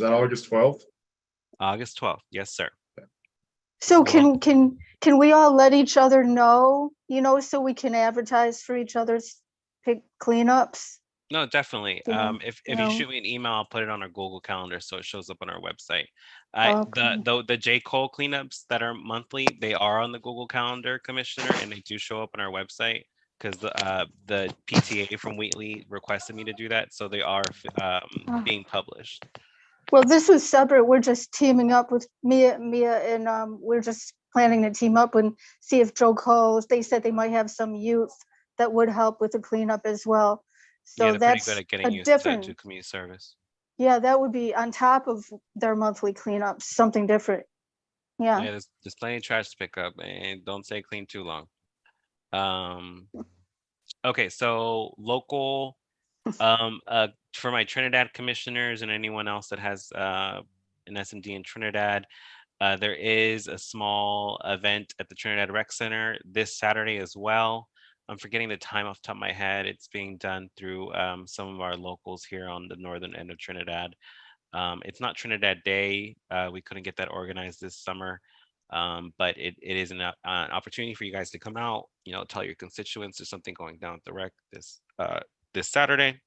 Speaker 2: that August 12th?
Speaker 1: August 12th. Yes, sir.
Speaker 3: So
Speaker 1: Well,
Speaker 3: can we all let each other know, so we can advertise for each other's cleanups?
Speaker 1: no, definitely. If you
Speaker 3: No.
Speaker 1: shoot me an email, I'll put it on our Google Calendar so it shows up on our website.
Speaker 3: Okay.
Speaker 1: The J. Cole cleanups that are monthly, they are on the Google Calendar, Commissioner, and they do show up on our website because the PTA from Wheatley requested me to do that, so they are being published.
Speaker 3: Well, this is separate. We're just teaming up with Mia, and we're just planning to team up and see if Joe calls. They said they might have some youth that would help with the cleanup as well.
Speaker 1: Yeah,
Speaker 3: So
Speaker 1: they're pretty good
Speaker 3: that's
Speaker 1: at getting
Speaker 3: a
Speaker 1: youth to do
Speaker 3: different,
Speaker 1: community service.
Speaker 3: yeah, that would be on top of their monthly cleanups, something different. Yeah.
Speaker 1: Yeah, there's plenty of trash to pick up, and don't stay clean too long. Okay, so local, for my Trinidad commissioners and anyone else that has an S&D in Trinidad, there is a small event at the Trinidad Rec Center this Saturday as well. I'm forgetting the time off the top of my head. It's being done through some of our locals here on the northern end of Trinidad. It's not Trinidad Day. We couldn't get that organized this summer. But it is an opportunity for you guys to come out, tell your constituents there's something going down at the rec this Saturday.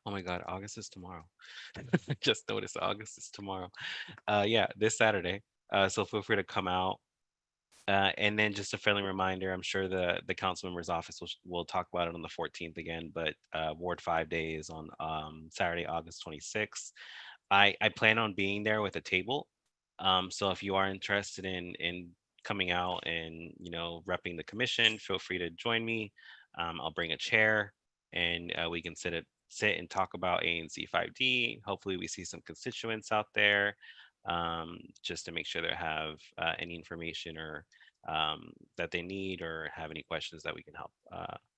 Speaker 1: Oh my God, August is tomorrow. Just noticed August is tomorrow. Yeah, this Saturday. So feel free to come out. And then just a friendly reminder, I'm sure the council member's office will talk about it on the 14th again, but Ward 5 Day is on Saturday, August 26th. I plan on being there with a table. So if you are interested in coming out and repping the commission, feel free to join me. I'll bring a chair and we can sit and talk about ANC 5D. Hopefully we see some constituents out there just to make sure they have any information or that they need or have any questions that we can help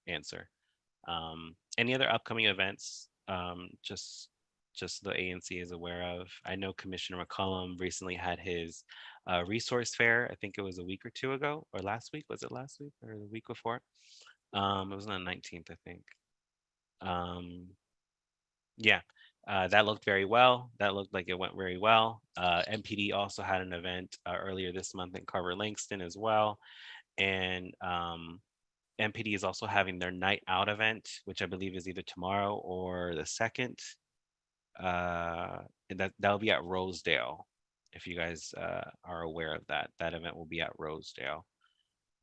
Speaker 1: answer. Any other upcoming events? Just the ANC is aware of. I know Commissioner McCollum recently had his resource fair. I think it was a week or two ago, or last week. Was it last week or the week before? It was on the 19th, I think. Yeah, that looked very well. That looked like it went very well. MPD also had an event earlier this month in Carver Langston as well. And MPD is also having their night out event, which I believe is either tomorrow or the 2nd. And that'll be at Rosedale. If you guys are aware of that, that event will be at Rosedale.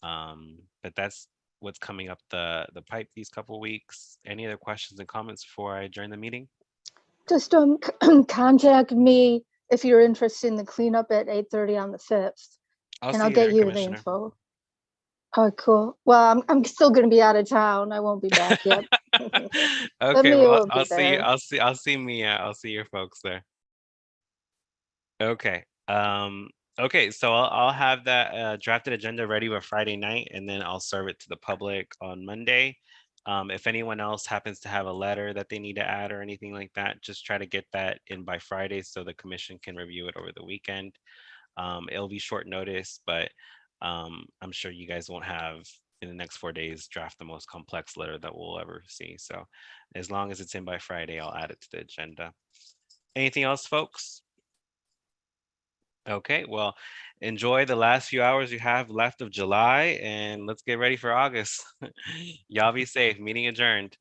Speaker 1: But that's what's coming up the pipe these couple weeks. Any other questions and comments before I join the meeting?
Speaker 3: Just contact me if you're interested in the cleanup at 8:30 on the 5th, and I'll get you the info. Oh, cool. Well, I'm still going to be out of town. I won't be back yet.
Speaker 1: Okay, well, I'll see you. I'll see Mia. I'll see your folks there. Okay. Okay, so I'll have that drafted agenda ready by Friday night, and then I'll serve it to the public on Monday. If anyone else happens to have a letter that they need to add or anything like that, just try to get that in by Friday so the commission can review it over the weekend. It'll be short notice, but I'm sure you guys won't have in the next 4 days draft the most complex letter that we'll ever see. So as long as it's in by Friday, I'll add it to the agenda. Anything else, folks? Okay, well, enjoy the last few hours you have left of July and let's get ready for August. Y'all be safe. Meeting adjourned.